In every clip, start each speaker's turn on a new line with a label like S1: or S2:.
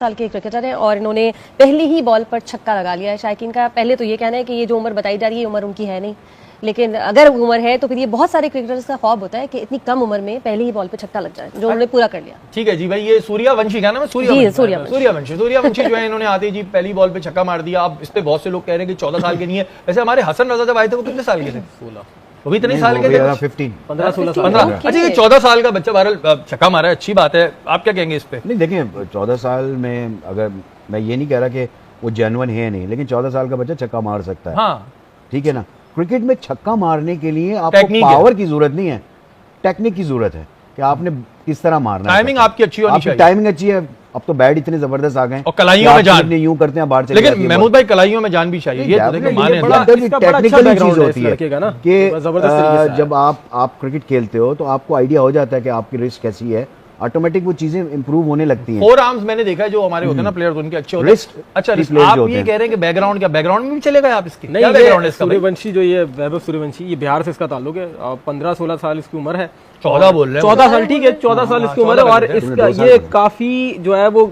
S1: साल के क्रिकेटर हैं और इन्होंने पहली ही बॉल पर छक्का लगा लिया है। शायकीन का पहले तो ये कहना है कि ये जो उम्र बताई जा रही है उम्र उनकी है नहीं, लेकिन अगर उम्र है तो फिर ये बहुत सारे क्रिकेटर्स का ख्वाब होता है कि इतनी कम उम्र में पहली ही बॉल पे छक्का लग जाए, जो उन्होंने पूरा कर लिया।
S2: ठीक है जी भाई, ये सूर्यवंशी का नाम है, सूर्यवंशी जो है इन्होंने आते जी पहली बॉल पे छक्का मार दिया। अब इस पे बहुत से लोग कह रहे हैं कि 14 साल के नहीं है। वैसे हमारे हसन रजा जब आए थे वो कितने साल के थे? 16। वो भी इतने साल के थे, 15-16। अच्छा, ये 14 साल का बच्चा बहरहाल छक्का मारा है, अच्छी बात है। आप क्या कहेंगे इस पे?
S3: नहीं देखिए, 14 साल में अगर मैं ये नहीं कह रहा कि वो जेन्युइन है नहीं, लेकिन 14 साल का बच्चा छक्का मार सकता है।
S2: हाँ
S3: ठीक है ना। क्रिकेट में छक्का मारने के लिए आपको पावर की जरूरत नहीं है, टेक्निक की जरूरत है कि आपने किस तरह मारना है।
S2: टाइमिंग आपकी अच्छी होनी चाहिए।
S3: टाइमिंग अच्छी है। अब तो बैट इतने जबरदस्त आ गए
S2: और कलाइयों में जान
S3: यूं करते हैं बाहर,
S2: लेकिन महमूद भाई कलाइयों में जान भी चाहिए। ये देखिए माने
S3: टेक्निकल चीज होती है कि जब आप क्रिकेट खेलते हो तो आपको आइडिया हो जाता है कि आपकी रिस्क कैसी है, ऑटोमेटिक वो चीजें इंप्रूव होने लगती हैं।
S2: फोर आर्म्स मैंने देखा है जो हमारे होते हैं ना प्लेयर्स, उनके अच्छे होते हैं। अच्छा, आप ये कह रहे हैं कि बैकग्राउंड, क्या बैकग्राउंड में भी चले गए आप इसके?
S4: नहीं, ये सूर्यवंशी जो ये वैभव सूर्यवंशी, ये बिहार से इसका ताल्लुक है। 15-16 साल इसकी उम्र है।
S2: 14 बोल रहे हैं? 14
S4: साल, ठीक है, 14 साल इसकी उम्र है। और इसका ये काफी जो है वो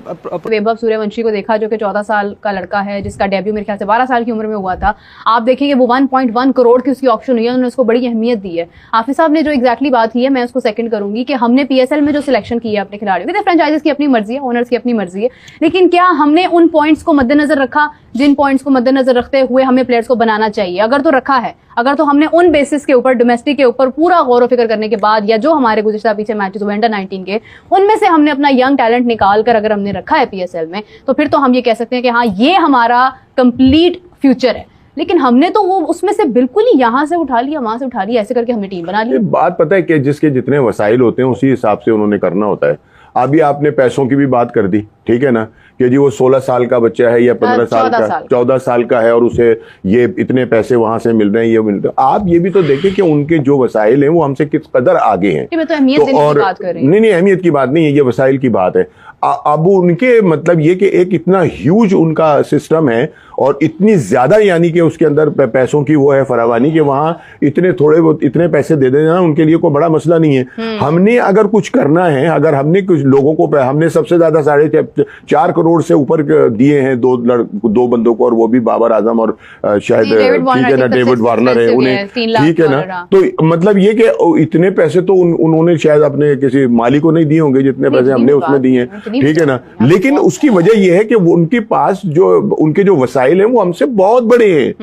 S5: वैभव सूर्यवंशी को देखा, जो कि 14 साल का लड़का है, जिसका डेब्यू मेरे ख्याल से 12 साल की उम्र में हुआ था। आप देखेंगे वो 1.1 करोड़ की उसकी ऑक्शन हुई है, उन्होंने उसको बड़ी अहमियत दी है। हाफिज साहब ने जो एग्जैक्टली बात की है, मैं उसको सेकंड करूंगी कि हमने पीएसएल में जो सिलेक्शन की है अपने खिलाड़ियों की, फ्रेंचाइजीज की अपनी मर्जी है, ओनर्स की अपनी मर्जी है, लेकिन क्या हमने उन पॉइंट्स को मद्देनजर रखा जिन पॉइंट्स को मद्देनजर रखते हुए हमें प्लेयर्स को बनाना चाहिए? अगर तो रखा है, अगर तो हमने उन बेसिस के ऊपर, डोमेस्टिक के ऊपर पूरा गौर फिक्र करने के बाद, या जो हमारे गुज़िश्ता पीछे मैचेस हुए अंडर 19 के, उनमें से हमने अपना यंग टैलेंट निकाल कर अगर हमने रखा है पीएसएल में, तो फिर तो हम ये कह सकते हैं कि हाँ, ये हमारा कंप्लीट फ्यूचर है। लेकिन हमने तो वो उसमें से बिल्कुल ही यहाँ से उठा लिया, वहां से उठा लिया, ऐसे करके हमने टीम बना ली।
S6: बात पता है कि जिसके जितने वसाइल होते हैं उसी हिसाब से उन्होंने करना होता है। अभी आपने पैसों की भी बात कर दी, ठीक है ना, कि जी वो 16 साल का बच्चा है या 15 साल का, 14 साल का है और उसे ये इतने पैसे वहां से मिल रहे हैं, ये मिल रहे हैं। आप ये भी तो देखें कि उनके जो वसाइल हैं वो हमसे किस कदर आगे हैं।
S5: मैं तो अहमियत की बात कर रही हूं।
S6: नहीं, अहमियत की बात नहीं है, ये वसाइल की बात है। अब उनके मतलब ये कि एक इतना ह्यूज उनका सिस्टम है और इतनी ज्यादा, यानी कि उसके अंदर पैसों की वो है फरावानी, कि वहां इतने थोड़े इतने पैसे दे देना उनके लिए कोई बड़ा मसला नहीं है। हमने अगर कुछ करना है, अगर हमने कुछ लोगों को, हमने सबसे ज्यादा 4.5 करोड़ से ऊपर दिए हैं दो बंदों को, और वो भी बाबर आजम और शायद ठीक है ना डेविड वार्नर है उन्हें, ठीक है ना। तो मतलब ये कि इतने पैसे तो उन्होंने शायद अपने किसी माली को नहीं दिए होंगे जितने पैसे हमने उसमें दिए हैं, ठीक है ना। लेकिन उसकी वजह यह है कि उनके पास जो उनके जो वसाइल है वो हमसे बहुत बड़े हैं,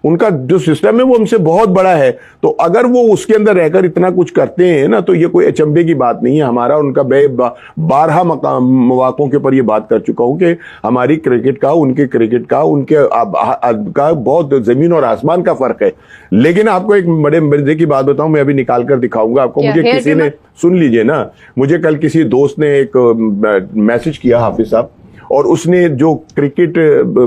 S6: उनका जो सिस्टम है वो हमसे बहुत बड़ा है। तो अगर वो उसके अंदर रहकर इतना कुछ करते हैं ना, तो ये कोई अचंभे की बात नहीं है। हमारा उनका 12 मौकों के ऊपर ये बात कर चुका हूं कि हमारी क्रिकेट का, उनके क्रिकेट का, उनके का बहुत जमीन और आसमान का फर्क है। लेकिन आपको एक बड़े मजे की बात बताऊं, मैं अभी निकाल कर दिखाऊंगा आपको। मुझे किसी ने, सुन लीजिए ना, मुझे कल किसी दोस्त ने एक मैसेज किया, हाफिज साहब, और उसने जो क्रिकेट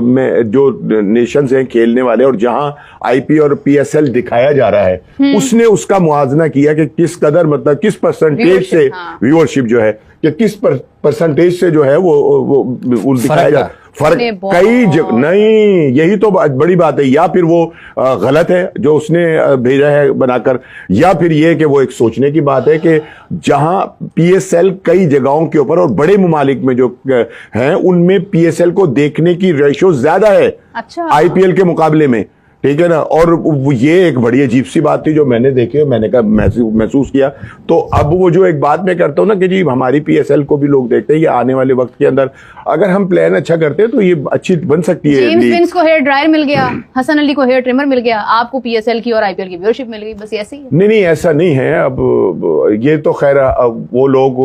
S6: में जो नेशंस हैं खेलने वाले और जहां आईपी और पीएसएल दिखाया जा रहा है, उसने उसका मुआवजा किया कि किस कदर, मतलब किस परसेंटेज से व्यूअरशिप जो है, कि किस परसेंटेज से जो है वो दिखाया जा, फर्क कई नहीं, यही तो बड़ी बात है। या फिर वो गलत है जो उसने भेजा है बनाकर, या फिर ये कि वो एक सोचने की बात है कि जहां पीएसएल कई जगहों के ऊपर और बड़े ममालिक में जो हैं उनमें पीएसएल को देखने की रेशो ज्यादा है आईपीएल के मुकाबले में, ठीक है ना। और ये एक बड़ी अजीब सी बात थी जो मैंने देखी, मैंने कहा महसूस किया। तो अब वो जो एक बात मैं करता हूं ना कि जी हमारी पीएसएल को भी लोग देखते हैं, ये आने वाले वक्त के अंदर अगर हम प्लान अच्छा करते हैं तो ये अच्छी बन सकती है।
S5: जेम्स विंस को हेयर ड्रायर मिल गया, हसन अली को हेयर ट्रिमर मिल गया, आपको पीएसएल की और आईपीएल की व्यूअरशिप मिल गई, बस ऐसे ही।
S6: नहीं, ऐसा नहीं है। अब ये तो खैर वो लोग,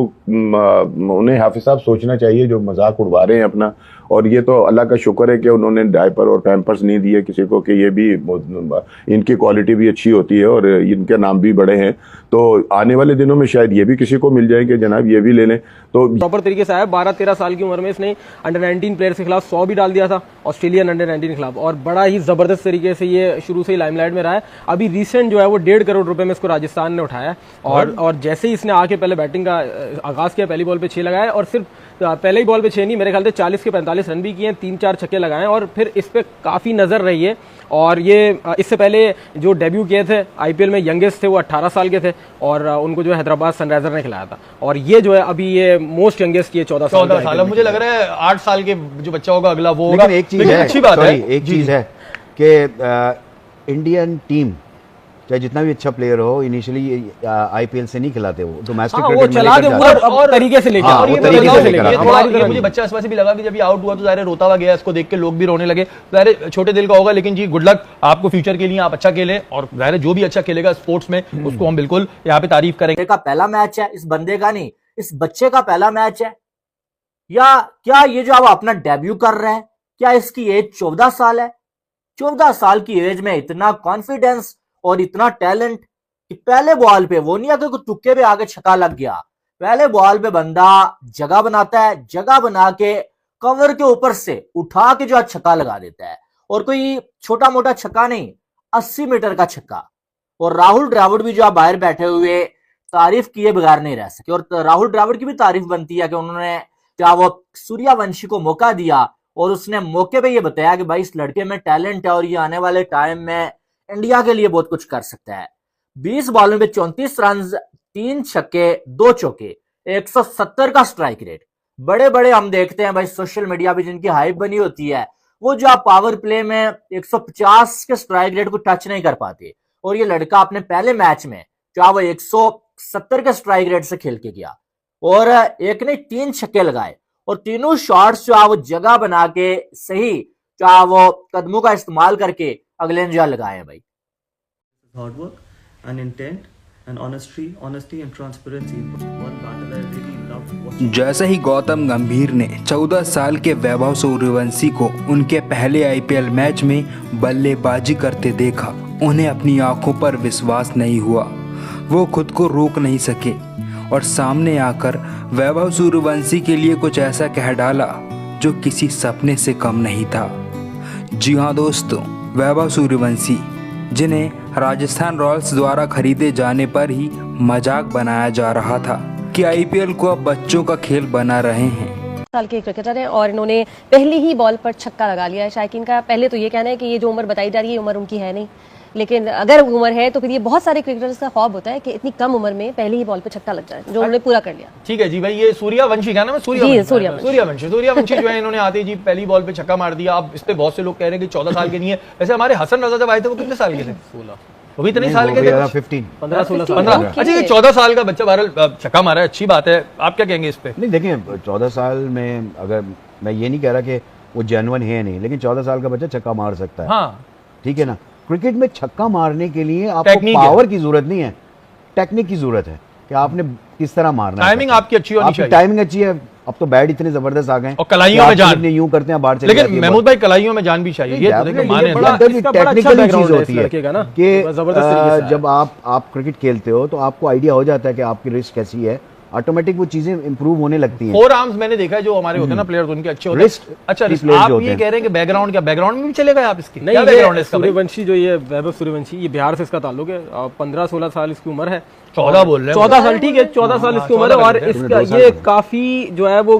S6: उन्हें हाफिज साहब सोचना चाहिए जो मजाक उड़वा रहे हैं अपना। और ये तो अल्लाह का शुक्र है कि उन्होंने डायपर और पैम्पर्स नहीं दिए किसी को, कि ये भी इनकी क्वालिटी भी अच्छी होती है और इनके नाम भी बड़े हैं। तो आने वाले दिनों में शायद ये भी किसी को मिल जाए कि जनाब ये भी ले लें। तो
S4: प्रॉपर तरीके से आया। 12-13 साल की उम्र में इसने अंडर 19 प्लेयर्स के खिलाफ 100 भी डाल दिया था, ऑस्ट्रेलियन अंडर 19 के खिलाफ, और बड़ा ही जबरदस्त तरीके से ये शुरू से ही लाइमलाइट में रहा है। अभी रिसेंट जो है वो 1.5 करोड़ रुपए में इसको राजस्थान ने उठाया, और जैसे ही इसने आके पहले बैटिंग का आगाज किया, पहली बॉल पे 6 लगाया, और सिर्फ पहले ही बॉल पे 6 नहीं, मेरे ख्याल से 40 के 45 रन भी किए, 3-4 छक्के लगाए, और फिर इस पे काफी नजर रही है। और ये इससे पहले जो डेब्यू किए थे आईपीएल में यंगेस्ट थे वो 18 साल के थे और उनको जो है हैदराबाद सनराइजर ने खिलाया था। और ये जो है अभी ये मोस्ट यंगेस्ट ये 14 साल।
S2: मुझे लग रहा है 8 साल के जो बच्चा होगा अगला वो होगा।
S3: एक चीज है,
S2: अच्छी बात है,
S3: एक चीज है कि इंडियन टीम चाहे जितना भी अच्छा प्लेयर हो इनिशियली आईपीएल से नहीं खिलाते, वो डोमेस्टिक
S4: वो चला दे और तरीके से लेके
S2: और ये मुझे बच्चा आसपास भी लगा कि जब ये आउट हुआ तो ज़ाहिर रोता हुआ गया, इसको देख के लोग भी रोने लगे। ज़ाहिर छोटे दिल का होगा, लेकिन जी गुड लक आपको फ्यूचर के लिए, आप अच्छा खेलें और ज़ाहिर जो भी अच्छा खेलेगा स्पोर्ट्स में उसको हम बिल्कुल यहाँ पे तारीफ करेंगे।
S7: का पहला मैच है, इस बंदे का नहीं, इस बच्चे का पहला मैच है, या क्या ये जो अब अपना डेब्यू कर रहा है, क्या इसकी एज 14 साल है? 14 साल की एज में इतना कॉन्फिडेंस और इतना टैलेंट कि पहले बॉल पे वो नहीं है कि तुक्के पे आगे छक्का लग गया, पहले बॉल पे बंदा जगह बनाता है, जगह बना के कवर के ऊपर से उठा के जो छक्का लगा देता है, और कोई छोटा मोटा छक्का नहीं, 80 मीटर का छक्का। और राहुल द्रविड़ भी जो आप बाहर बैठे हुए तारीफ किए बगैर नहीं रह सके, और राहुल द्रविड़ की भी तारीफ बनती है कि उन्होंने क्या वो सूर्यवंशी को मौका दिया और उसने मौके पे ये बताया कि भाई इस लड़के में टैलेंट है और ये आने वाले टाइम में इंडिया के लिए बहुत कुछ कर सकता है। 20 बॉलों में 34 रन, 3 छक्के 2 चौके, 170 का स्ट्राइक रेट। बड़े बड़े हम देखते हैं भाई सोशल मीडिया पे जिनकी हाइप बनी होती है, वो जो आप पावर प्ले में 150 के स्ट्राइक रेट को टच नहीं कर पाते, और ये लड़का अपने पहले मैच में जो वो 170 के स्ट्राइक रेट से खेल के गया और एक ने 3 छक्के लगाए, और तीनों शॉट्स जो वो जगह बना के सही जो वो कदमों का इस्तेमाल करके अगले जगह लगाए हैं भाई।
S8: Hard work and intent and honesty and transparency. One battle I really loved watching.
S9: जैसे ही गौतम गंभीर ने 14 साल के वैभव सूर्यवंशी को उनके पहले आईपीएल मैच में बल्लेबाजी करते देखा, उन्हें अपनी आंखों पर विश्वास नहीं हुआ। वो खुद को रोक नहीं सके और सामने आकर वैभव सूर्यवंशी के लिए कुछ ऐसा कह डाला जो किसी सपने से कम नहीं था। जी हाँ दोस्तों, वैभव सूर्यवंशी जिन्हें राजस्थान रॉयल्स द्वारा खरीदे जाने पर ही मजाक बनाया जा रहा था कि आईपीएल को अब बच्चों का खेल बना रहे हैं।
S1: साल के क्रिकेटर हैं और इन्होंने पहली ही बॉल पर छक्का लगा लिया है। शायकीन का पहले तो ये कहना है कि ये जो उम्र बताई जा रही है उम्र उनकी है नहीं, लेकिन अगर उम्र है तो फिर ये बहुत सारे क्रिकेटर्स का ख्वाब होता है कि इतनी कम उम्र में पहली ही बॉल पे छक्का लग जाए, जो उन्होंने पूरा कर लिया।
S2: ठीक है जी भाई, ये सूर्यवंशी क्या नाम है? सूर्यवंशी जो है इन्होंने आते ही जी पहली बॉल पे छक्का मार दिया। अब इस पे बहुत से लोग कह रहे हैं कि 14 साल के नहीं है। वैसे हमारे हसन रजा जब आए थे वो कितने साल के थे? 16। वो भी इतने साल के थे? 15-16 अच्छा, ये 14 साल का बच्चा बहरहाल छक्का मारा है, अच्छी बात है। आप क्या कहेंगे इस पे?
S3: नहीं देखिए, 14 साल में अगर मैं ये नहीं कह रहा कि वो जेन्युइन है नहीं, लेकिन 14 साल का बच्चा छक्का मार सकता है।
S2: हाँ
S3: ठीक है ना। क्रिकेट में छक्का मारने के लिए आपको पावर की जरूरत नहीं है, टेक्निक की जरूरत है कि आपने किस तरह मारना है।
S2: टाइमिंग आपकी अच्छी होनी चाहिए।
S3: टाइमिंग अच्छी है। अब तो बैट इतने जबरदस्त आ गए
S2: और कलाइयों में जान
S3: यूं करते हैं बाहर,
S2: लेकिन महमूद भाई कलाइयों में जान भी चाहिए। ये तो देखिए माने
S3: टेक्निकल चीज होती है कि जब आप क्रिकेट खेलते हो तो आपको आइडिया हो जाता है कि आपकी रिस्क कैसी है, ऑटोमेटिक वो चीजें इंप्रूव होने लगती हैं।
S2: 4 आर्म्स मैंने देखा है जो हमारे होते हैं ना प्लेयर्स, उनके अच्छे होते हैं। अच्छा, आप ये कह रहे हैं कि बैकग्राउंड, क्या बैकग्राउंड में भी चलेगा आप इसकी?
S4: नहीं, बैकग्राउंड है सूर्यवंशी जो ये वैभव सूर्यवंशी, ये बिहार से इसका ताल्लुक है। 15-16 साल इसकी उम्र है।
S2: 14 बोल रहे हैं?
S4: 14 साल, ठीक है, 14 साल इसकी उम्र है। और इसका ये काफी जो है वो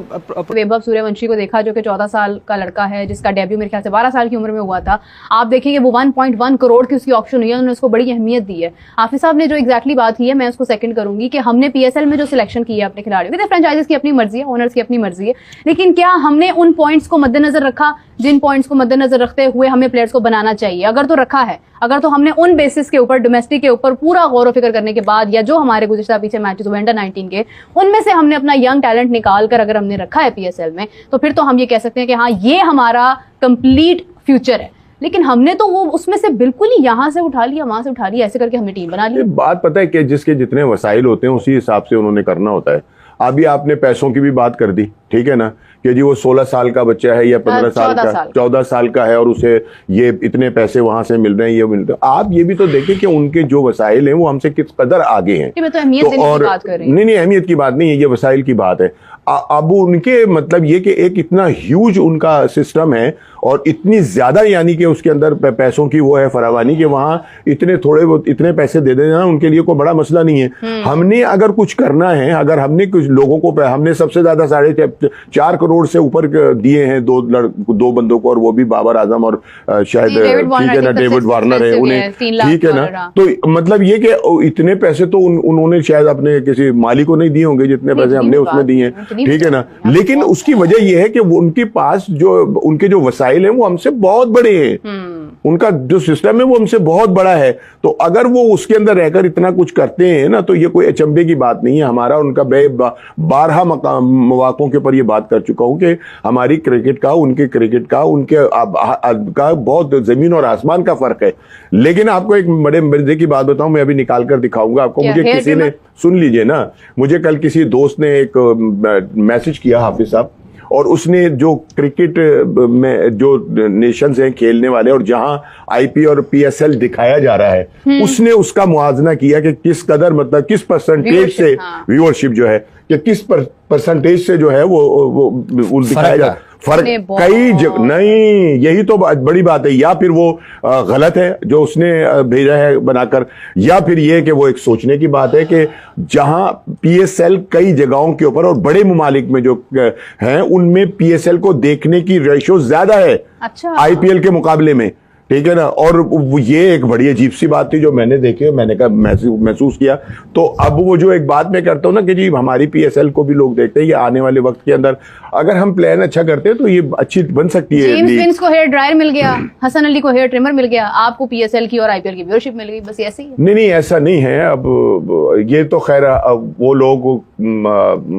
S5: वैभव सूर्यवंशी को देखा जो कि 14 साल का लड़का है, जिसका डेब्यू मेरे ख्याल से 12 साल की उम्र में हुआ था। आप देखेंगे वो 1.1 करोड़ की उसकी ऑप्शन हुई है, उन्होंने उसको बड़ी अहमियत दी है। हाफिज साहब ने जो एग्जैक्टली बात की है, मैं उसको सेकंड करूंगी कि हमने पीएसएल में जो सिलेक्शन की है अपने खिलाड़ियों की, फ्रेंचाइजीज की अपनी मर्जी है, ओनर्स की अपनी मर्जी है, लेकिन क्या हमने उन पॉइंट्स को मद्देनजर रखा जिन पॉइंट्स को मद्देनजर रखते हुए हमें प्लेयर्स को बनाना चाहिए? अगर तो रखा है, अगर तो हमने उन बेसिस के ऊपर, डोमेस्टिक के ऊपर पूरा गौर फिक्र करने के बाद, या जो हमारे गुज़िश्ता पीछे मैचेस हुए अंडर 19 के, उनमें से हमने अपना यंग टैलेंट निकाल कर अगर हमने रखा है पीएसएल में, तो फिर तो हम ये कह सकते हैं कि हाँ, ये हमारा कंप्लीट फ्यूचर है। लेकिन हमने तो वो उसमें से बिल्कुल ही यहाँ से उठा लिया, वहां से उठा लिया, ऐसे करके हमने टीम बना ली।
S6: बात पता है कि जिसके जितने वसाइल होते हैं उसी हिसाब से उन्होंने करना होता है। अभी आपने पैसों की भी बात कर दी, ठीक है ना, कि जी वो 16 साल का बच्चा है या 15 साल का, 14 साल का है और उसे ये इतने पैसे वहां से मिल रहे हैं, ये मिल रहे हैं। आप ये भी तो देखें कि उनके जो वसाइल हैं वो हमसे किस कदर आगे हैं।
S5: मैं तो अहमियत की बात कर रही हूं।
S6: नहीं, अहमियत की बात नहीं है, ये वसाइल की बात है। अब उनके मतलब ये कि एक इतना ह्यूज उनका सिस्टम है और इतनी ज्यादा यानी कि उसके अंदर पैसों की वो है फरावानी कि वहां इतने पैसे दे देना उनके लिए कोई बड़ा मसला नहीं है। हमने अगर कुछ करना है, अगर हमने कुछ लोगों को, हमने सबसे ज्यादा 4 करोड़ से ऊपर दिए हैं दो बंदों को, और वो भी बाबर आजम और शायद ठीक है ना डेविड वार्नर है उन्हें, ठीक है ना। तो मतलब ये कि इतने पैसे तो उन्होंने शायद अपने किसी माली को नहीं दिए होंगे जितने पैसे हमने उसमें दिए हैं, ठीक है ना। लेकिन उसकी वजह यह है कि उनके पास उनके जो वसाइल हैं वो हमसे बहुत बड़े हैं, उनका जो सिस्टम है वो हमसे बहुत बड़ा है। तो अगर वो उसके अंदर रहकर इतना कुछ करते हैं ना, तो ये कोई अचंभे की बात नहीं है। हमारा उनका 12 मौकों के ऊपर ये बात कर चुका हूं कि हमारी क्रिकेट का उनके क्रिकेट का का बहुत जमीन और आसमान का फर्क है। लेकिन आपको एक बड़े मजे की बात बताऊं, मैं अभी निकाल कर दिखाऊंगा आपको। मुझे किसी ने, सुन लीजिए ना, मुझे कल किसी दोस्त ने एक मैसेज किया, हाफिज साहब, और उसने जो क्रिकेट में जो नेशंस हैं खेलने वाले और जहां आईपी और पीएसएल दिखाया जा रहा है, उसने उसका मुआवजा किया कि किस कदर, मतलब किस परसेंटेज से व्यूअरशिप जो है, कि किस परसेंटेज से जो है वो दिखाया जा, फर्क कई नहीं, यही तो बड़ी बात है। या फिर वो गलत है जो उसने भेजा है बनाकर, या फिर ये कि वो एक सोचने की बात है कि जहां पीएसएल कई जगहों के ऊपर और बड़े ममालिक में जो हैं उनमें पीएसएल को देखने की रेशो ज्यादा है आईपीएल के मुकाबले में, ठीक है ना। और ये एक बड़ी अजीब सी बात थी जो मैंने देखी, मैंने कहा महसूस किया। तो अब वो जो एक बात मैं करता हूं ना कि जी हमारी पीएसएल को भी लोग देखते हैं, ये आने वाले वक्त के अंदर अगर हम प्लान अच्छा करते हैं तो ये अच्छी बन सकती है।
S5: जेम्स विंस को हेयर ड्रायर मिल गया, हसन अली को हेयर ट्रिमर मिल गया, आपको पीएसएल की और आईपीएल की व्यूअरशिप मिल गई, बस ऐसे ही।
S6: नहीं ऐसा नहीं है। अब ये तो खैर वो लोग,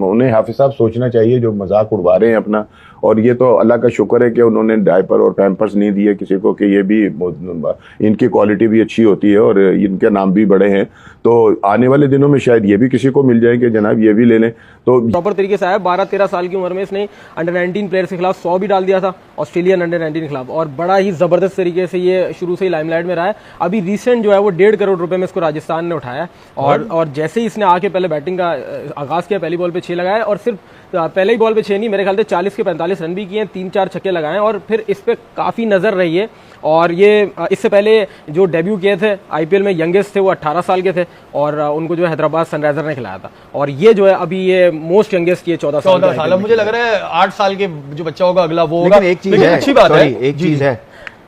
S6: उन्हें हाफिज साहब सोचना चाहिए जो मजाक उड़वा रहे हैं अपना। और ये तो अल्लाह का शुक्र है कि उन्होंने डायपर और पैम्पर्स नहीं दिए किसी को, कि ये भी इनकी क्वालिटी भी अच्छी होती है और इनके नाम भी बड़े हैं। तो आने वाले दिनों में शायद ये भी किसी को मिल जाए कि जनाब ये भी ले लें। तो
S4: प्रॉपर तरीके से आया। 12-13 साल की उम्र में इसने अंडर 19 प्लेयर्स के खिलाफ 100 भी डाल दिया था, ऑस्ट्रेलियन अंडर 19 के खिलाफ, और बड़ा ही जबरदस्त तरीके से ये शुरू से ही लाइमलाइट में रहा है। अभी रिसेंट जो है वो 1.5 करोड़ रुपए में इसको राजस्थान ने उठाया, और जैसे ही इसने आके पहले बैटिंग का आगाज किया, पहली बॉल पे 6 लगाया, और सिर्फ पहले ही बॉल पे 6 नहीं, मेरे ख्याल से 40 के 45 रन भी किए, 3-4 छक्के लगाए, और फिर इस पे काफी नजर रही है। और ये इससे पहले जो डेब्यू किए थे आईपीएल में, यंगेस्ट थे वो 18 साल के थे, और उनको जो है हैदराबाद सनराइजर ने खिलाया था। और ये जो है अभी ये मोस्ट यंगेस्ट, ये 14 साल।
S2: मुझे लग रहा है 8 साल के जो बच्चा होगा अगला वो होगा।
S3: एक चीज है, अच्छी बात है, एक चीज है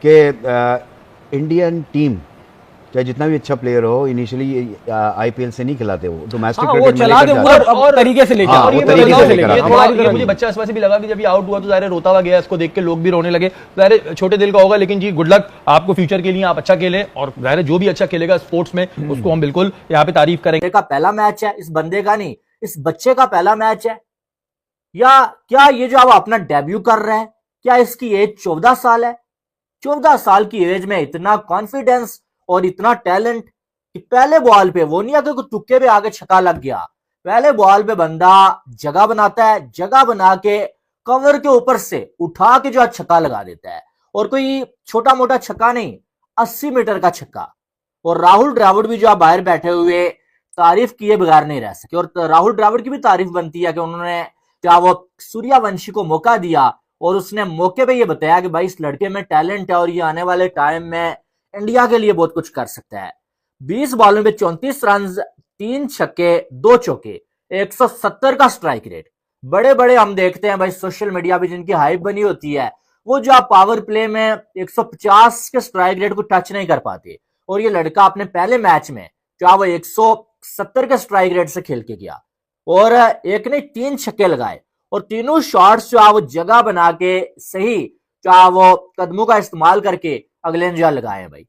S3: कि इंडियन टीम चाहे जितना भी अच्छा प्लेयर हो, इनिशियली आईपीएल से नहीं खिलाते, वो डोमेस्टिक क्रिकेट में
S4: चला दे और तरीके से लेकर, और
S2: ये मुझे बच्चा इस वजह से भी लगा कि जब ये आउट हुआ तो ज़ाहिर रोता हुआ गया, इसको देख के लोग भी रोने लगे। ज़ाहिर छोटे दिल का होगा, लेकिन जी गुड लक आपको फ्यूचर के लिए, आप अच्छा खेले, और ज़ाहिर जो भी अच्छा खेलेगा स्पोर्ट्स में उसको हम बिल्कुल यहाँ पे तारीफ करेंगे।
S7: का पहला मैच है, इस बंदे का नहीं, इस बच्चे का पहला मैच है, या क्या ये जो अब अपना डेब्यू कर रहा है, क्या इसकी एज 14 साल है? 14 साल की एज में इतना कॉन्फिडेंस और इतना टैलेंट कि पहले बॉल पे वो नहीं है कि तुक्के पे आगे छक्का लग गया, पहले बॉल पे बंदा जगह बनाता है, जगह बना के कवर के ऊपर से उठा के जो है छक्का लगा देता है, और कोई छोटा मोटा छक्का नहीं, 80 मीटर का छक्का। और राहुल द्रविड़ भी जो आप बाहर बैठे हुए तारीफ किए बगैर नहीं रह सके, और राहुल द्रविड़ की भी तारीफ बनती है कि उन्होंने क्या वो सूर्यवंशी को मौका दिया, और उसने मौके पे ये बताया कि भाई इस लड़के में टैलेंट है और ये आने वाले टाइम में इंडिया के लिए बहुत कुछ कर सकता है। 20 बॉलों में 34 रन, 3 छक्के, 2 चौके, 170 का स्ट्राइक रेट। बड़े बड़े हम देखते हैं भाई सोशल मीडिया पे जिनकी हाइप बनी होती है, वो जो आप पावर प्ले में 150 के स्ट्राइक रेट को टच नहीं कर पाते, और ये लड़का अपने पहले मैच में जो वो 170 के स्ट्राइक रेट से खेल के गया, और एक ने 3 छक्के लगाए, और तीनों शॉट्स जो वो जगह बना के सही जो वो कदमों का इस्तेमाल करके अगले ने जो लगाए भाई।